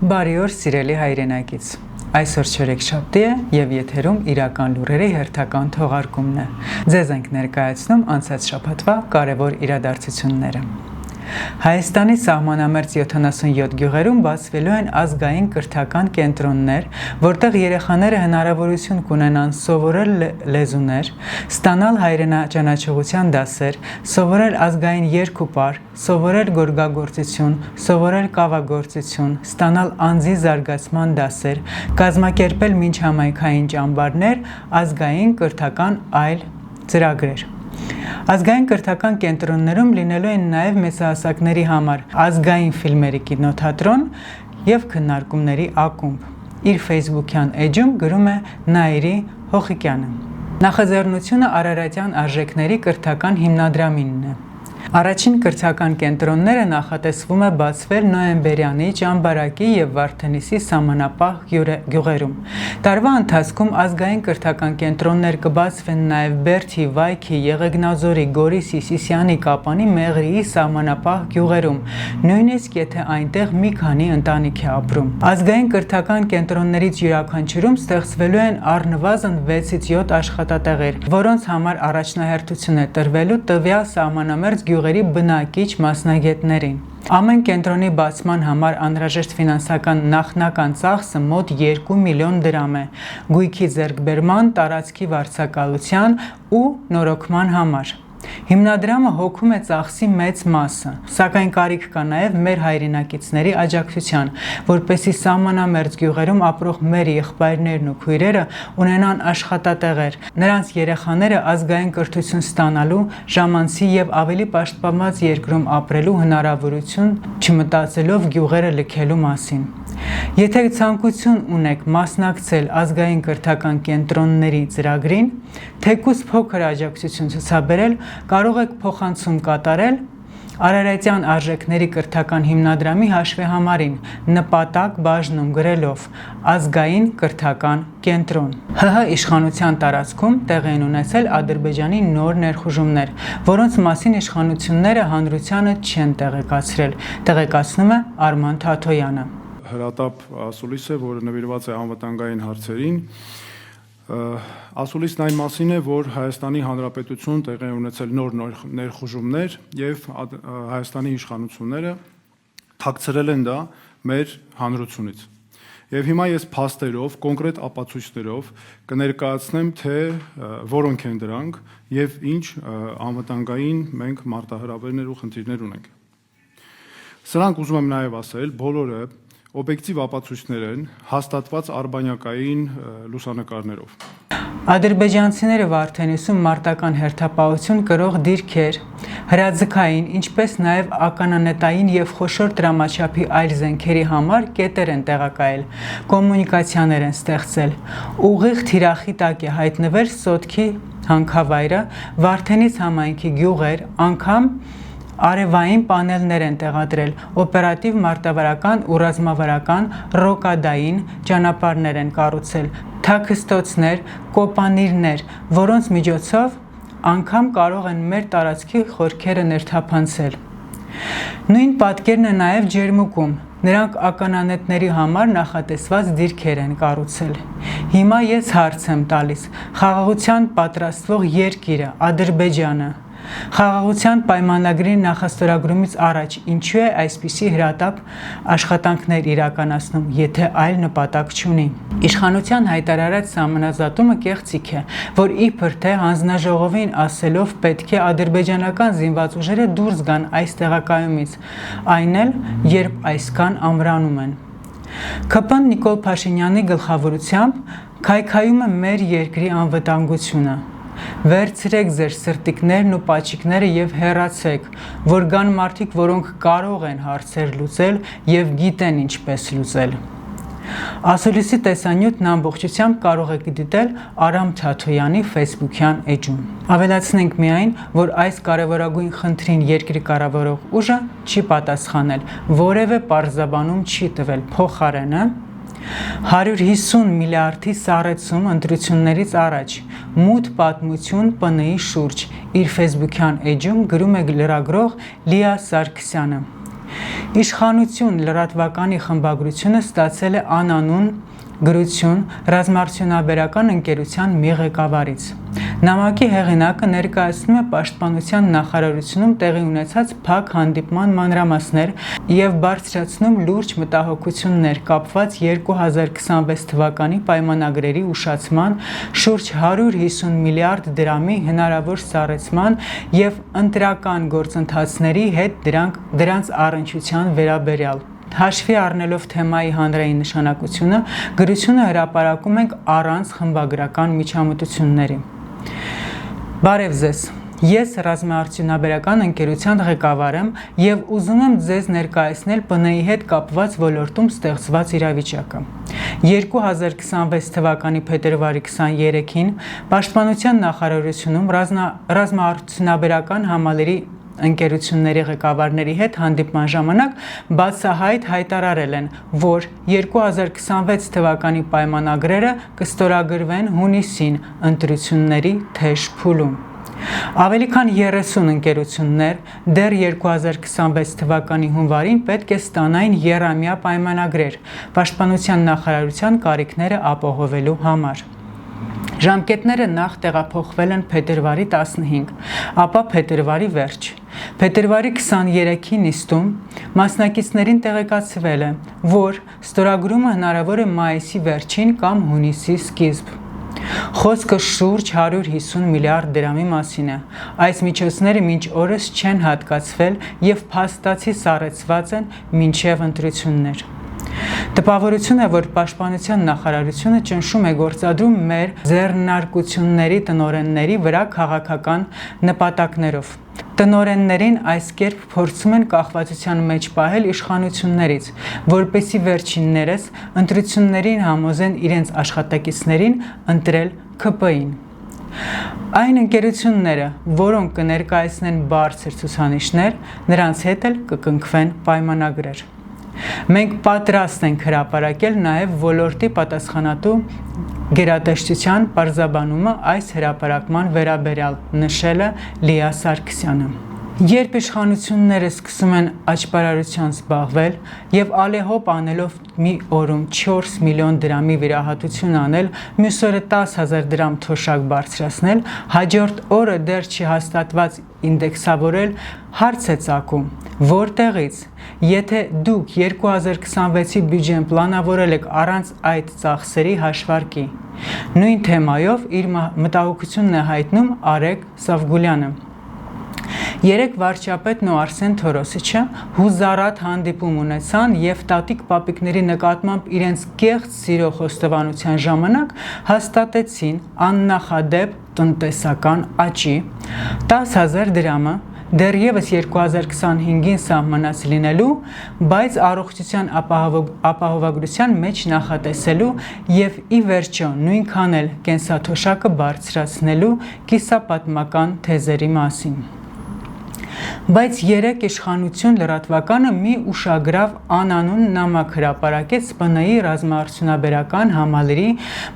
Բարի օր, սիրելի հայրենակից։ Այսօր չորեքշաբթի է եւ եթերում իրական լուրերի հերթական թողարկումն է։ Ձեզ ենք ներկայացնում անցած շաբաթվա կարևոր իրադարձությունները։ Հայաստանի սահմանամերձ 77 գյուղերում բացվելու են ազգային կրթական կենտրոններ, որտեղ երեխաները հնարավորություն կունենան սովորել լեզուներ, ստանալ հայրենաճանաչողության դասեր, սովորել ազգային երգ ու պար, սովորել գորգագործություն, սովորել կավագործություն, ստանալ անձի զարգացման դասեր, կազմակերպել միջհամայնքային ճամբարներ, ազգային կրթական այլ ծրագրեր։ Ազգային կրթական կենտրոններում լինելու են նաև մեծահասակների համար ազգային ֆիլմերի կինոթատրոն եւ քննարկումների ակումբ։ Իր Facebook-յան էջում գրում է Նաիրի Հոխիկյանը։ Նախաձեռնությունը Արարատյան արժեքների կրթական հիմնադրամինն է։ Առաջին կրթական կենտրոնները նախատեսվում է բացվել նոյեմբերյանի Ճամբարակի եւ Վարդենիսի սահմանապահ գյուղերում։ Տարվա ընթացքում ազգային կրթական կենտրոններ կբացվեն նաև Բերդի, Վայքի, Եղեգնաձորի, Գորիսի, Սիսիանի, Կապանի, Մեղրիի սահմանապահ գյուղերում, նույնիսկ եթե այնտեղ մի քանի ընտանիք է ապրում։ Ազգային կրթական կենտրոններից յուրաքանչյուրում ստեղծվելու են առնվազն 6-ից 7 աշխատատեղեր, որոնց համար առաջնահերթություն է տրվելու տվյալ սահմանամերձ գյուղերի բնակիչ մասնագետներին։ Ամեն կենտրոնի բացման համար անհրաժեշտ ֆինանսական նախնական ծախսը մոտ 2 միլիոն դրամ է, գույքի ձեռքբերման, տարածքի վարձակալության ու նորոգման համար։ Հիմնադրամը հոգում է ծախսի մեծ մասը, սակայն կարիք կա նաև մեր հայրենակիցների աջակցության, որպեսզի սահմանամերձ գյուղերում ապրող մեր եղբայրներն ու քույրերը ունենան աշխատատեղեր, նրանց երեխաները ազգային կրթություն ստանալու, ժամանցի եւ ավելի պաշտպանված երկրում ապրելու հնարավորություն չմտածելով գյուղերը լքելու մասին։ Եթե ցանկություն ունեք մասնակցել ազգային կրթական կենտրոնների ծրագրին, թեկուզ փոքր աջակցություն ցուցաբերել, կարող եք փոխանցում կատարել Արարատյան արժեքների կրթական հիմնադրամի հաշվեհամարին նպատակ բաժնում գրելով ազգային կրթական կենտրոն։ ՀՀ իշխանության տարածքում տեղի են ունեցել Ադրբեջանի նոր ներխուժումներ, որոնց մասին իշխանությունները հանրությանը չեն տեղեկացրել, տեղեկացնում է Արման Թաթոյանը։ Հրատապ ասուլիս է, որը նվիրված է անվտանգային հարցերին։ Ասուլիսն այն մասին է, որ Հայաստանի Հանրապետություն տեղի է ունեցել նոր ներխուժումներ եւ Հայաստանի իշխանությունները թաքցրել են դա մեր հանրությունից։ Եվ հիմա ես փաստերով, կոնկրետ ապացույցներով կներկայացնեմ, թե որոնք են դրանք եւ ինչ անվտանգային մենք մարտահրավերներ ու խնդիրներ ունենք։ Սրանք ուզում եմ նաեւ ասել, բոլորը օբյեկտիվ ապացույցներ են հաստատված արբանյակային լուսանկարներով։ Ադրբեջանցիները Վարդենիսում մարտական հերթապահություն կրող դիրքեր, հրաձգային, ինչպես նաև ականանետային եւ խոշոր դրամաչափի այլ զենքերի համար կետեր են տեղակայել, կոմունիկացիաներ են ստեղծել։ Ուղիղ թիրախի տակ է հայտնվել Սոտքի հանքավայրը, Վարդենիս համայնքի գյուղեր, անգամ արևային պանելներ են տեղադրել, օպերատիվ մարտավարական ու ռազմավարական ռոկադային ճանապարհներ են կառուցել, թաքստոցներ, կոպանիրներ, որոնց միջոցով անգամ կարող են մեր տարածքի խորքերը ներթափանցել։ Նույն պատկերն է նաև Ջերմուկում։ Նրանք ականանետների համար նախատեսված դիրքեր են կառուցել։ Հիմա ես հարց եմ տալիս. խաղաղության պատրաստվող երկիրը Ադրբեջանը Խաղաղության պայմանագրի նախաստորագրումից առաջ ինչու է այսպիսի հրատապ աշխատանքներ իրականացնում, եթե այլ նպատակ չունի։ Իշխանության հայտարարած սահմանազատումը կեղծիք է, որ իբր թե հանձնաժողովին ասելով պետք է ադրբեջանական զինված ուժերը դուրս գան այս տեղակայումից, այն էլ երբ այսքան ամրանում են։ ԿՊ Նիկոլ Փաշինյանի գլխավորությամբ քայքայում է մեր երկրի անվտանգությունը։ Վերցրեք ձեր սրտիկներն ու պաչիկները եւ հեռացեք, որ գան մարդիկ, որոնք կարող են հարցեր լուծել եւ գիտեն ինչպես լուծել։ Ասուլիսի տեսանյութն ամբողջությամբ կարող եք դիտել Արամ Թաթոյանի Facebook-յան էջում։ Ավելացնենք միայն, որ այս կարևորագույն խնդրին երկրի կառավարող ուժը չի պատասխանել, որևէ պարզաբանում չի տվել, փոխարենը 150 միլիարդի սառեցում ընտրություններից առաջ մութ պատմություն ՊՆ-ի շուրջ իր Facebook-յան էջում գրում է լրագրող Լիա Սարգսյանը։ Իշխանություն լրատվականի խմբագրությունը ստացել է անանուն գրություն ռազմաարդյունաբերական ընկերության մի ղեկավարից։ Նամակի հեղինակը ներկայացնում է Պաշտպանության նախարարությունում տեղի ունեցած փակ հանդիպման մանրամասներ եւ բարձրացնում լուրջ մտահոգություններ կապված 2026 թվականի պայմանագրերի ուշացման, շուրջ 150 միլիարդ դրամի հնարավոր սառեցման եւ ընտրական գործընթացների հետ դրանց առնչության վերաբերյալ։ Հաշվի առնելով թեմայի հանրային նշանակությունը, գրությունը հրապարակում ենք առանց խմբագրական միջամտությունների։ Բարև ձեզ։ Ես ռազմաարդյունաբերական ընկերության ղեկավար եմ եւ ուզում եմ ձեզ ներկայացնել ՊՆ-ի հետ կապված ոլորտում ստեղծված իրավիճակը։ 2026 թվականի փետրվարի 23-ին Պաշտպանության նախարարությունում ռազմաարդյունաբերական համալիրի ընկերությունների ղեկավարների հետ հանդիպման ժամանակ բացահայտ հայտարարել են, որ 2026 թվականի պայմանագրերը կստորագրվեն հունիսին ընտրությունների թեժ փուլում։ Ավելի քան 30 ընկերություններ դեռ 2026 թվականի հունվարին պետք է ստանային եռամյա պայմանագրեր Պաշտպանության նախարարության կարիքները ապահովելու համար։ Ժամկետները նախ տեղափոխվել են փետրվարի 15, ապա փետրվարի վերջ։ Փետրվարի 23-ի նիստում մասնակիցներին տեղեկացվել է, որ ստորագրումը հնարավոր է մայիսի վերջին կամ հունիսի սկիզբ։ Խոսքը շուրջ 150 միլիարդ դրամի մասին է։ Այս միջոցները մինչ օրս չեն հատկացվել եւ փաստացի սառեցված են մինչեւ ընտրություններ։ Տպավորություն է, որ Պաշտպանության նախարարությունը ճնշում է գործադրում մեր ձեռնարկությունների տնօրենների վրա քաղաքական նպատակներով։ Տնօրեններին այս կերպ փորձում են կախվածության մեջ պահել իշխանություններից, որպեսզի վերջիններս ընտրություններին համոզեն իրենց աշխատակիցներին ընտրել ՔՊ-ին։ Այն ընկերությունները, որոնք կներկայացնեն բարձր ցուցանիշներ, նրանց հետ էլ կկնքվեն պայմանագրեր։ Մենք պատրաստ ենք հրապարակել նաև ոլորտի պատասխանատու գերատեսչության պարզաբանումը այս հրապարակման վերաբերյալ, նշել է Լիա Սարգսյանը։ Երբ իշխանությունները սկսում են աճպարարությամբ զբաղվել եւ ալեհոպ անելով մի օրում 4 միլիոն դրամի վիրահատություն անել, մյուս օրը 10,000 դրամ թոշակ բարձրացնել, հաջորդ օրը դեռ չհաստատված ինդեքսավորել, հարց է ծագում, որտեղից, եթե դուք 2026-ի բյուջեն պլանավորել եք առանց այդ ծախսերի հաշվարկի։ Նույն թեմայով իր մտահոգությունն է հայտնում Արեգ Սավգուլյանը։ Երեք վարչապետն ու Արսեն Թորոսիչը հուզառատ հանդիպում ունեցան եւ տատիկ-պապիկների նկատմամբ իրենց կեղծ սիրո խոստովանության ժամանակ հաստատեցին աննախադեպ տնտեսական աճի 10,000 դրամը դեռևս 2025-ին սահմանած լինելու, բայց առողջության ապահովագրության մեջ նախատեսելու եւ ի վերջո նույնքան էլ կենսաթոշակը բարձրացնելու կիսապատմական թեզերի մասին։ Բայց երեք իշխանություն լրատվականը մի ուշագրավ անանուն նամակ հրապարակեց ՊՆ-ի ռազմաարդյունաբերական համալիրի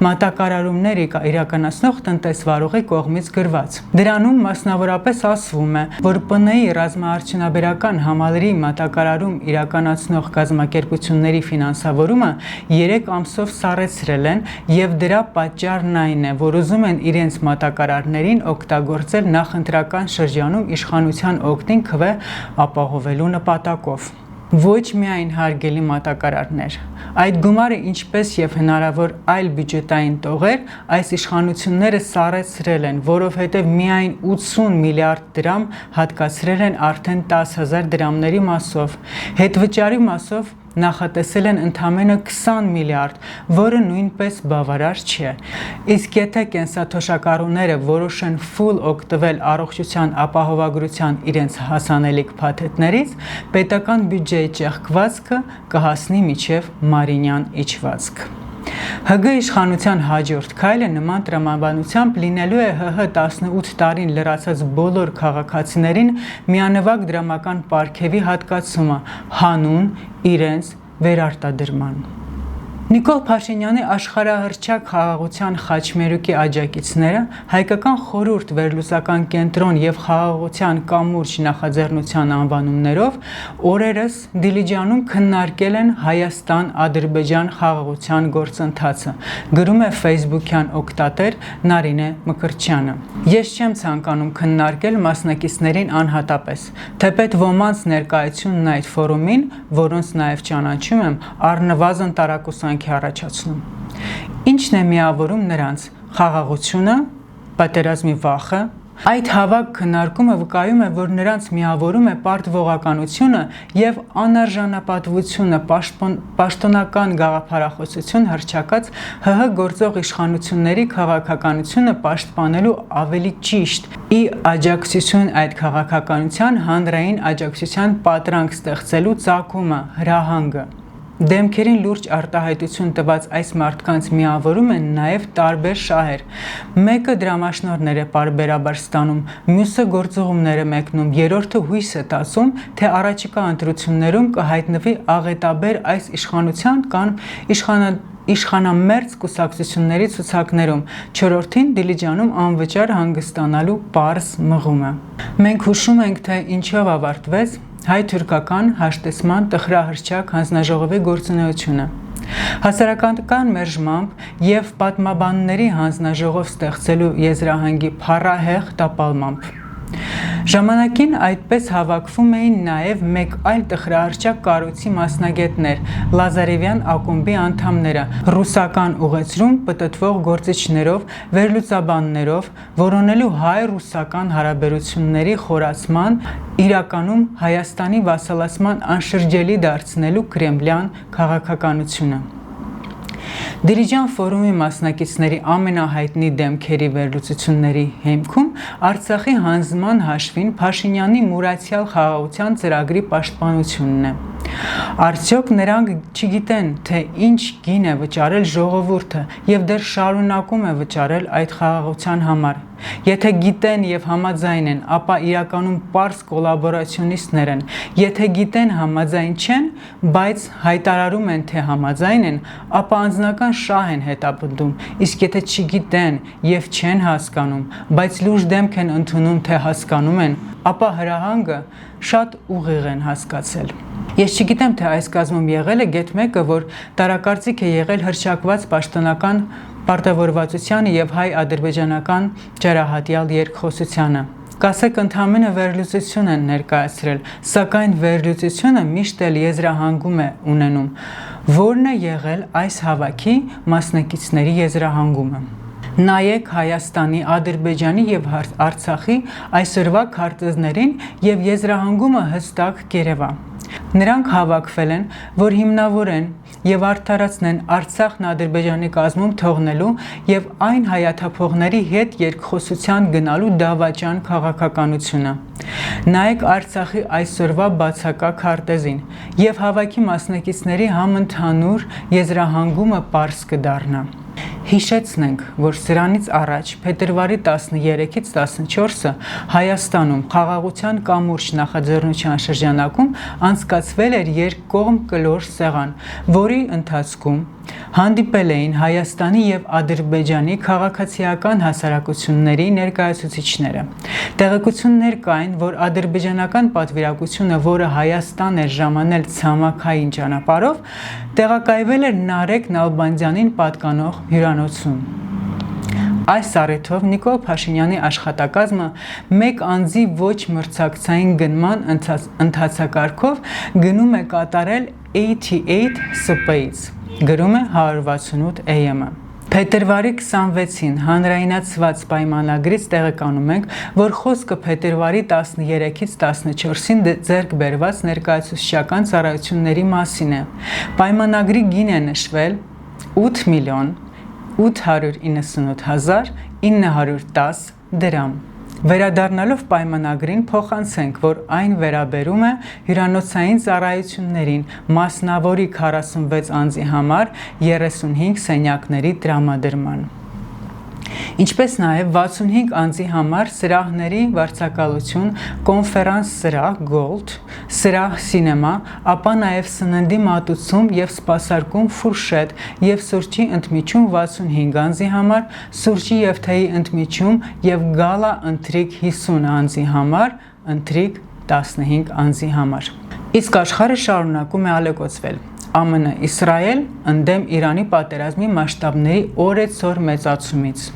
մատակարարումներ իրականացնող տնտեսվարողի կողմից գրված։ Դրանում մասնավորապես ասվում է, որ ՊՆ-ի ռազմաարդյունաբերական համալիրի մատակարարում իրականացնող կազմակերպությունների ֆինանսավորումը 3 ամսով սառեցրել են եւ դրա պատճառն այն է, որ ուզում են իրենց մատակարարներին օգտագործել նախընտրական շրջանում իշխանության օգտին քվե ապահովելու նպատակով։ Ոչ միայն հարգելի մատակարարներ, այդ գումարը ինչպես եւ հնարավոր այլ բյուջետային տողեր այս իշխանությունները սառեցրել են, որովհետեւ միայն 80 միլիարդ դրամ հատկացրել են արդեն 10,000 դրամների մասով, հետվճարի մասով նախատեսել են ընդամենը 20 միլիարդ, որը նույնպես բավարար չէ։ Իսկ եթե կենսաթոշակառուները որոշեն ֆուլ օգտվել առողջության ապահովագրության իրենց հասանելիք փաթեթներից, պետական բյուջեի ճեղքվածքը կհասնի մինչև Մարինյան իջվածք։ ՀԳ իշխանության հաջորդ քայլը նման տրամաբանությամբ լինելու է ՀՀ 18 տարին լրացած բոլոր քաղաքացիներին միանվագ դրամական պարգևի հատկացումը հանուն իրենց վերարտադրման։ Նիկոլ Փաշինյանի աշխարհահռչակ խաղաղության խաչմերուկի աջակիցները հայկական խորհուրդ վերլուծական կենտրոն եւ խաղաղության կամուրջ նախաձեռնության անվանումներով օրերս Դիլիջանում քննարկել են Հայաստան-Ադրբեջան խաղաղության գործընթացը, գրում է Facebook-յան օգտատեր Նարինե Մկրտչյանը։ Ես չեմ ցանկանում քննարկել մասնակիցներին անհատապես, թեպետ ոմանց ներկայությունն այդ ֆորումին, որոնց նաև ճանաչում եմ, առնվազն տարակուսանքի առաջացնում։ Ինչն է միավորում նրանց՝ խաղաղությունը, պատերազմի վախը։ Այդ հավակ քննարկումը վկայում է, որ նրանց միավորում է պարտվողականությունը եւ անարժանապատվությունը պաշտոնական գաղափարախոսություն հռչակած ՀՀ գործող իշխանությունների քաղաքականությունը պաշտպանելու ավելի ճիշտ՝ ի աջակցություն այդ քաղաքականության հանրային աջակցության պատրանք ստեղծելու ծագումը, հրահանգը։ Դեմքերին լուրջ արտահայտություն տված այս մարդկանց միավորում են նաև տարբեր շահեր։ Մեկը դրամաշնորհներ է պարբերաբար ստանում, մյուսը գործողումներ է մեկնում, երրորդը հույս է տածում, թե առաջիկա ընտրություններում կհայտնվի աղետաբեր այս իշխանության կամ իշխանամերձ կուսակցությունների ցուցակներում, չորրորդին Դիլիջանում անվճար հանգստանալու պարզ մղումը։ Մենք հուշում ենք, թե ինչով ավարտվեց հայ-թուրքական հաշտեցման տխրահռչակ հանձնաժողովի գործունեությունը։ Հասարակական մերժմամբ եւ պատմաբանների հանձնաժողով ստեղծելու եզրահանգի փառահեղ տապալմամբ։ Ժամանակին այդպես հավաքվում էին նաև մեկ այլ տխրահռչակ կառույցի մասնագետներ՝ Լազարևյան ակումբի անդամները, ռուսական ուղեցրում պտտվող գործիչներով, վերլուծաբաններով, որոնելու հայ-ռուսական հարաբերությունների խորացման, իրականում Հայաստանի վասալացման անշրջելի դարձնելու կրեմլյան քաղաքականությունը։ Դիլիջան ֆորումի մասնակիցների ամենահայտնի դեմքերի վերլուծությունների հիմքում Արցախի հանձնման հաշվին Փաշինյանի մուրացյալ խաղաղության ծրագրի պաշտպանությունն է։ Արդյոք նրանք չգիտեն, թե ինչ գին է վճարել ժողովուրդը եւ դեռ շարունակում է վճարել այդ խաղաղության համար։ Եթե գիտեն եւ համաձայն են, ապա իրականում պարզ կոլաբորացիոնիստներ են։ Եթե գիտեն համաձայն չեն, բայց հայտարարում են, թե համաձայն են, ապա անձնական շահ են հետապնդում։ Իսկ եթե չգիտեն եւ չեն հասկանում, բայց լուրջ դեմք են ընդունում, թե հասկանում են, ապա հրահանգը շատ ուղիղ են հասկացել։ Ես չգիտեմ, թե այս կազմում եղել է գեթ մեկը, որ տարակարծիք է եղել հռչակված պաշտոնական պարտավորվածությանը եւ հայ-ադրբեջանական ջրահատյալ երկխոսությանը։ Կասեք ընդհանրապես վերլուծություն են ներկայացրել, սակայն վերլուծությունը միշտ էլ եզրահանգում է ունենում, որն է եղել այս հավաքի մասնակիցների եզրահանգումը։ Նայեք Հայաստանի, Ադրբեջանի եւ Արցախի այսօրվա քարտեզներին եւ եզրահանգումը հստակ կերևա։ Նրանք հավաքվել են, որ հիմնավորեն եւ արդարացնեն Արցախն Ադրբեջանի կազմում թողնելու եւ այն հայաթափողների հետ երկխոսության գնալու դավաճան քաղաքականությունը։ Նայեք Արցախի այսօրվա բացակա քարտեզին եւ հավաքի մասնակիցների համընդհանուր եզրահանգումը պարզ կդառնա։ Հիշեցնենք, որ սրանից առաջ փետրվարի 13-ից 14-ը Հայաստանում խաղաղության կամուրջ նախաձեռնության շրջանակում անցկացվել էր երկկողմ կլոր սեղան, որի ընթացքում հանդիպել էին Հայաստանի եւ Ադրբեջանի քաղաքացիական հասարակությունների ներկայացուցիչները։ Տեղեկություններ կային, որ ադրբեջանական պատվիրակությունը, որը Հայաստան էր ժամանել ցամաքային ճանապարհով, տեղակայվել էր Նարեկ Նալբանդյանին պատկանող հյուրանոցում։ Այս առիթով Նիկոլ Փաշինյանի աշխատակազմը մեկ անձի ոչ մրցակցային գնման ընթացակարգով գնում է կատարել 88 Space, գրում է 168 AM-ը։ Փետրվարի 26-ին հանրայնացված պայմանագրից տեղեկանում ենք, որ խոսքը փետրվարի 13-ից 14-ին ձեռք բերված ներկայացուցչական ծառայությունների մասին է։ Պայմանագրի գին է նշվել 8 միլիոն 898 910 դրամ։ Վերադառնալով պայմանագրին փոխանցենք, որ այն վերաբերում է հյուրանոցային ծառայություններին, մասնավորի 46 անձի համար 35 սենյակների տրամադրման։ Ինչպես նաև 65 անձի համար սրահների վարձակալություն, կոնֆերանս սրահ Gold, սրահ սինեմա, ապա նաև սննդի մատուցում և սպասարկում ֆուրշետ և սուրճի ընդմիջում 65 անձի համար, սուրճի և թեյի ընդմիջում և գալա ընթրիք 50 անձի համար, ընթրիք 15 անձի համար։ Իսկ աշխարհը շարունակում է ալեկոծվել։ ԱՄՆ, Իսրայել ընդդեմ Իրանի պատերազմի մասշտաբների օրեցօր մեծացումից։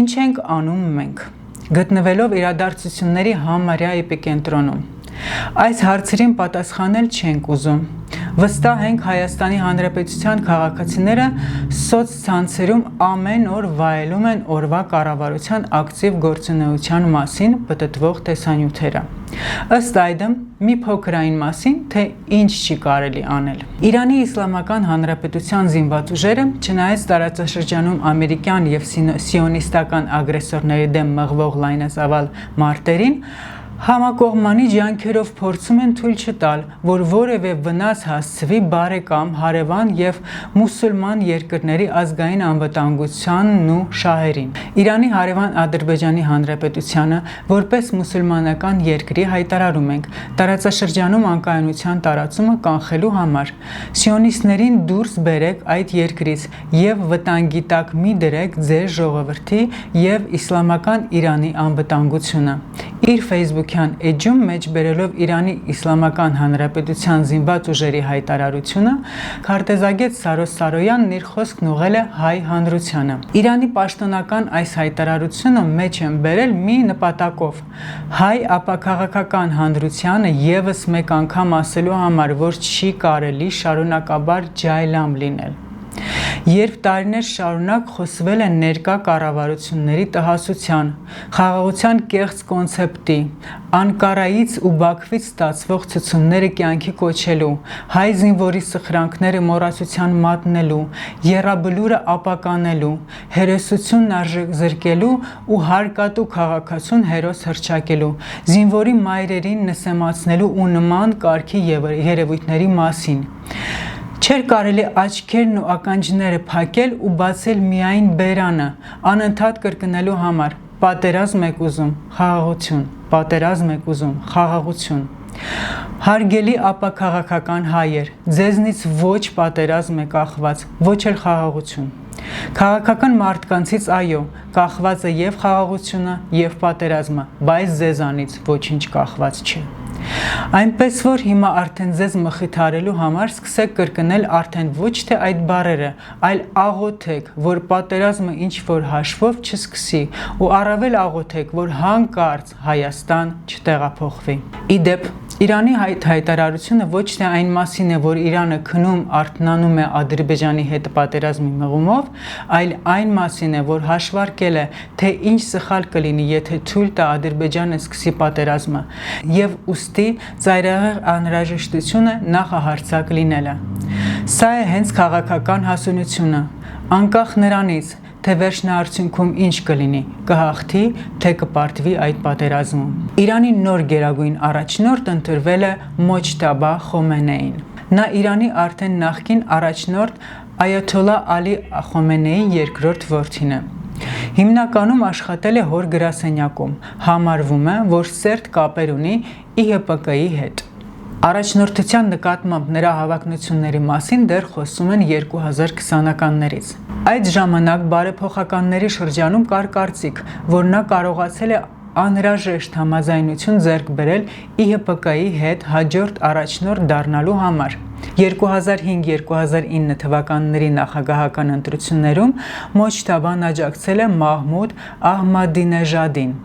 Ինչ ենք անում մենք։ Գտնվելով իրադարձությունների համարյա էպիկենտրոնում։ Այս հարցերին պատասխանել չենք ուզում։ Վստահ ենք Հայաստանի Հանրապետության քաղաքացիները սոցցանցերում ամեն օր վայելում են օրվա կառավարության ակտիվ գործունեության մասին պտտվող տեսանյութերը։ Ըստ այդմ, մի փոքր այն մասին, թե ինչ չի կարելի անել։ Իրանի Իսլամական Հանրապետության զինված ուժերը, չնայած տարածաշրջանում ամերիկյան և սիոնիստական ագրեսորների դեմ մղվող լայնածավալ մարտերին, համակողմանի ջանքերով փորձում են թույլ չտալ, որ որևէ վնաս հասցվի բարեկամ, հարևան և մուսուլման երկրների ազգային անվտանգությանն ու շահերին։ Իրանի հարևան Ադրբեջանի Հանրապետությանը, որպես մուսուլմանական երկրի, հայտարարում ենք տարածաշրջանում անկայունության տարածումը կանխելու համար։ Սիոնիստներին դուրս բերեք այդ երկրից և վտանգի տակ մի դրեք ձեր ժողովրդի և իսլամական Իրանի անվտանգությունը։ Իր Facebook-յան էջում մեջբերելով Իրանի Իսլամական Հանրապետության զինված ուժերի հայտարարությունը, քարտեզագետ Սարոս Սարոյանն իր խոսքն ուղղել է հայ հանրությանը։ Իրանի պաշտոնական այս հայտարարությունը մեջ են բերել մի նպատակով՝ հայ ապաքաղաքական հանրությանը ևս մեկ անգամ ասելու համար, որ չի կարելի շարունակաբար ջայլամ լինել։ Երբ տարիներ շարունակ խոսվել է ներկա կառավարությունների տհասության, խաղաղության կեղծ կոնցեպտի, Անկարայից ու Բաքվից ստացվող ցցումները կյանքի կոչելու, հայ զինվորի սխրանքները մոռացության մատնելու, եռաբլուրը ապականելու, հերոսությունն զրկելու ու հարկատու քաղաքացուն հերոս հռչակելու, զինվորի մայրերին նսեմացնելու ու նման կարգի երևույթների մասին։ Չէր կարելի աչքերն ու ականջները փակել ու բացել միայն բերանը, անընդհատ կրկնելու համար. պատերազմ եք ուզում, խաղաղություն, պատերազմ եք ուզում, խաղաղություն։ Հարգելի ապաքաղաքական հայեր, ձեզնից ոչ պատերազմ է կախված, ոչ էլ խաղաղություն։ Քաղաքական մարդկանցից այո, կախված է և խաղաղությունը, և պատերազմը, բայց ձեզանից ոչինչ կախված չէ։ Այնպես որ հիմա արդեն ձեզ մխիթարելու համար սկսեք կրկնել արդեն ոչ թե այդ բառերը, այլ աղոթեք, որ պատերազմը ինչ-որ հաշվով չսկսի ու առավել աղոթեք, որ հանկարծ Հայաստան չտեղափոխվի։ Ի դեպ, Իրանի հայտարարությունը ոչ թե այն մասին է, որ Իրանը քնում արթնանում է Ադրբեջանի հետ պատերազմի մղումով, այլ այն մասին է, որ հաշվարկել է, թե ինչ սխալ կլինի, եթե թույլ տա Ադրբեջանը սկսի պատերազմը, և ուստի ծայրահեղ անհրաժեշտությունը նախահարձակ լինելը։ Սա է հենց քաղաքական հասունությունը, անկախ նրանից, թե վերջնարդյունքում ինչ կլինի, կհաղթի, թե կպարտվի այդ պատերազմում։ Իրանի նոր գերագույն առաջնորդ ընտրվել է Մոջթաբա Խոմենեին։ Նա Իրանի արդեն նախկին առաջնորդ Այաթոլլահ Ալի Խոմենեիի երկրորդ որդին է։ Հիմնականում աշխատել է հոր գրասենյակում, համարվում է, որ սերտ կապեր ունի ԻՀՊԿ-ի հետ։ Առաջնորդության նկատմամբ նրա հավակնությունների մասին դեռ խոսում են 2020-ականներից։ Այդ ժամանակ բարեփոխականների շրջանում կար կարծիք, որ նա կարողացել է անհրաժեշտ համաձայնություն ձեռք բերել ԻՀՊԿ-ի հետ հաջորդ առաջնորդ դառնալու համար։ 2005-2009 թվականների նախագահական ընտրություններում Մոջթաբան աջակցել է Մահմուդ Ահմադինեժադին։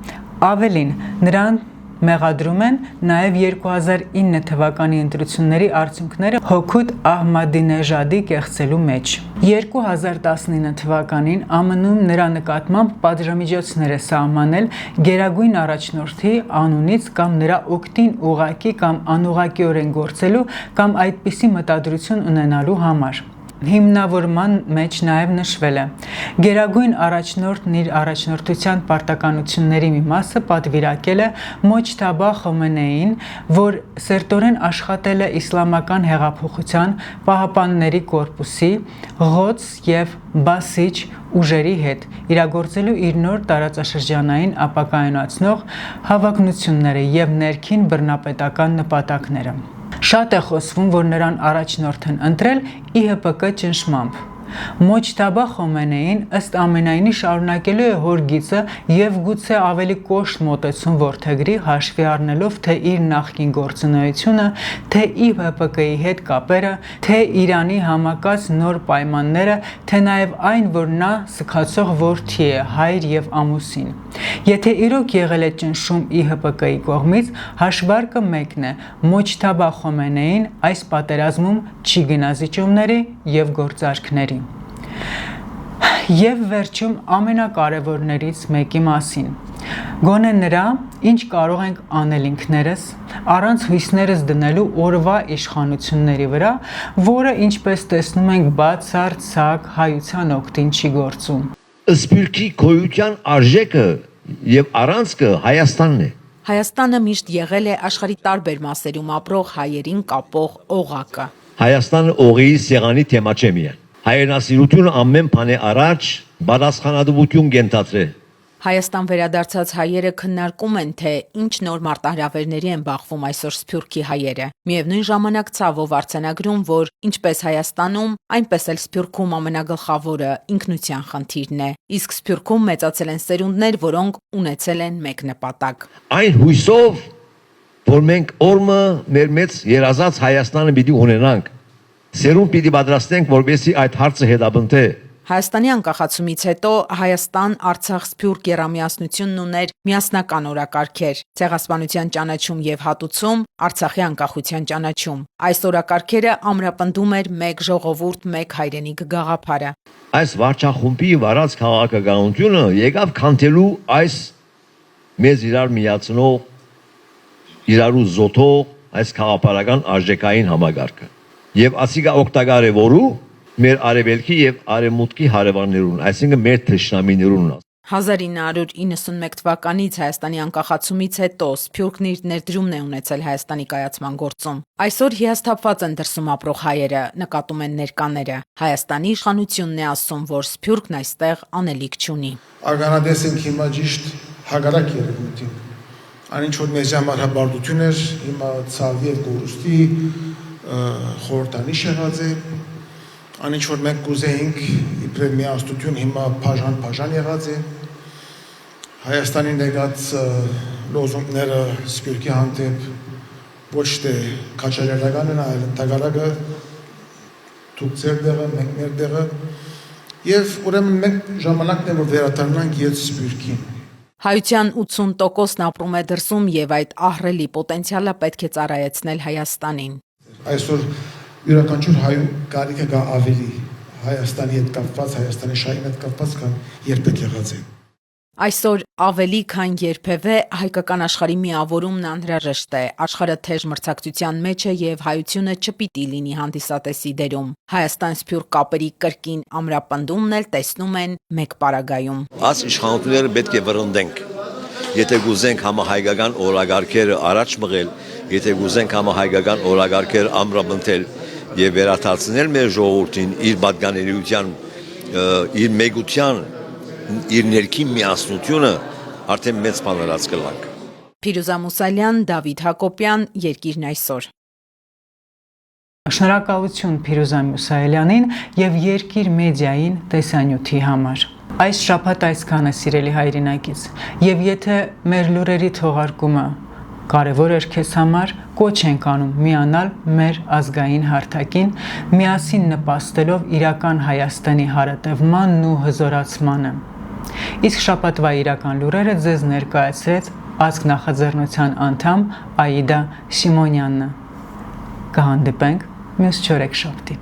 Ավելին, նրան մեղադրում են նաև 2009 թվականի ընտրությունների արդյունքները Հօգուտ Ահմադինեժադի կեղծելու մեջ։ 2019 թվականին ԱՄՆ-ում նրա նկատմամբ պատժամիջոցներ է սահմանել գերագույն առաջնորդի անունից կամ նրա օգտին ուղղակի կամ անուղղակիորեն գործելու կամ այդպիսի մտադրություն ունենալու համար։ հիմնավորման մեջ նաև նշվել է. Գերագույն առաջնորդն իր առաջնորդության պարտականությունների մի մասը պատվիրակել է Մոջթաբա Խոմեյնիին, որ սերտորեն աշխատել է Իսլամական հեղափոխության պահապանների կորպուսի, Ղոդս եւ Բասիջ ուժերի հետ իրագործելու իր նոր տարածաշրջանային ապակայունացնող հավակնությունները եւ ներքին բռնապետական նպատակները։ Շատ է խոսվում, որ նրան առաջնորդ են ընտրել ԻՀՊԿ ճնշմամբ։ Մոջթաբա Խոմեյնիին ըստ ամենայնի շարունակելու է հոր գիծը եւ գուցե ավելի կոշտ մոտեցում որդեգրի հաշվի առնելով թե իր նախկին գործունեությունը, թե ԻՀՊԿ-ի հետ կապերը, թե Իրանի համակած նոր պայմանները, թե նաեւ այն, որ նա սքացող որդի է, հայր եւ ամուսին։ Եթե իրոք եղել է ճնշում ԻՀՊԿ-ի կողմից, հաշվարկը մեկն է. Մոջթաբա Խոմեյնիին այս պատերազմում չի գնա զիջումների եւ գործարքների։ Եվ վերջում ամենակարևորներից մեկի մասին։ Գոնե նրա, ինչ կարող ենք անել ինքներս, առանց հույսներս դնելու օրվա իշխանությունների վրա, որը ինչպես տեսնում ենք բացարձակ հայության օգտին չի գործում։ Սփյուռքի գոյության արժեքը եւ առանցքը Հայաստանն է։ Հայաստանը միշտ եղել է աշխարհի տարբեր մասերում ապրող հայերին կապող օղակը։ Հայաստանը օղի սեղանի թեմա չէ միայն։ Հայրենասիրությունը ամեն բանի առաջ պատասխանատվություն կենթացրել։ Հայաստան վերադարձած հայերը քննարկում են, թե ինչ նոր մարտահրավերների են բախվում այսօր Սփյուռքի հայերը։ Միևնույն ժամանակ ցավով արձանագրում, որ ինչպես Հայաստանում, այնպես էլ Սփյուռքում ամենագլխավորը ինքնության խնդիրն է։ Իսկ Սփյուռքում մեծացել են սերունդներ, որոնք ունեցել են մեկ նպատակ։ Այն հույսով, որ մենք օրը մեր մեծ երազած Հայաստանը պիտի ունենանք, սերուն պիտի պատրաստենք, որպեսզի այդ հարցը հետապնդե։ Հայաստանի անկախացումից հետո Հայաստան-Արցախ-Սփյուռք գերամիասնությունն ուներ միասնական օրակարգեր՝ ցեղասպանության ճանաչում եւ հատուցում, Արցախի անկախության ճանաչում։ Այս օրակարգերը ամրապնդում էր մեկ ժողովուրդ, մեկ հայրենիք գաղափարը։ Այս վարչախումբի վարած քաղաքականությունը եկավ քանթելու այս մեզ իրար միացնող, իրարու զոթող այս քաղաքական արժեքային համագարկը։ Եվ ասիկա օգտակար է որու մեր արևելքի եւ արևմուտքի հարևաններուն, այսինքն մեր թշնամիներուն։ 1991 թվականից Հայաստանի անկախացումից հետո Սփյուռքն իր ներդրումն է ունեցել Հայաստանի կայացման գործում։ Այսօր հիասթափված են դրսում ապրող հայերը, նկատում են ներկաները։ Հայաստանի իշխանությունն է ասում, որ Սփյուռքն այստեղ անելիք չունի։ Արգանադես ենք հիմա ճիշտ հագարակ երևույթին։ Այնինչ որ մեզ համար հաբարտություն էր, հիմա ցավի եւ գորուստի խորհրդանիշ եղած է, այնինչ որ մենք կուզեինք իբրև միասնություն հիմա բաժան եղած է, Հայաստանի ներկած լոզունգները Սփյուռքի հանդեպ ոչ թե քաջալերական են, այլ ընդհանրակը դուք ձեր դեղը, մենք մեր դեղը, եւ ուրեմն մենք ժամանակն է որ վերադառնանք յետ Սփյուռքին։ Հայության 80%-ն ապրում է դրսում եւ այդ ահռելի պոտենցիալը պետք է ծառայեցնել Հայաստանին։ Այսօր յուրաքանչյուր հայու կարիքը կա ավելի Հայաստանի հետ կապված, Հայաստանի շահի հետ կապված, քան երբեք եղած է։ Այսօր ավելի քան երբևէ հայկական աշխարհի միավորումն անհրաժեշտ է։ Աշխարհը թեժ մրցակցության մեջ է եւ հայությունը չպիտի լինի հանդիսատեսի դերում։ Հայաստան-Սփյուռք կապերի կրկին ամրապնդումն էլ տեսնում են մեկ պարագայում։ Այս իշխանությունները պետք է վրընդենք։ Եթե գուզենք համահայկական օրագարկերը առաջ մղել, եթե գուզենք համահայկական օրագարկերը ամրապնդել եւ վերադարձնել մեր ժողովրդին իր պատկանելիության, իր մեգության, իր ներքին միասնությունը, արդեն մեծ բաներած կլանք։ Փիրուզա Մուսալյան, Դավիթ Հակոբյան, Երկիրն այսօր։ Շնորհակալություն Փիրուզա Մուսալյանին եւ Երկիր մեդիային տեսանյութի համար։ Այս շաբաթ այսքանը սիրելի հայրենակից, եւ եթե մեր լուրերի թողարկումը կարևոր էր քեզ համար, կոչ ենք անում միանալ մեր ազգային հարթակին, միասին նպաստելով իրական Հայաստանի հարատևմանն ու հզորացմանը։ Իսկ շաբաթվա իրական լուրերը ձեզ ներկայացրեց ազգ նախաձեռնության անդամ Աիդա Սիմոնյանը։ Կհանդիպենք մյուս չորեքշաբթի։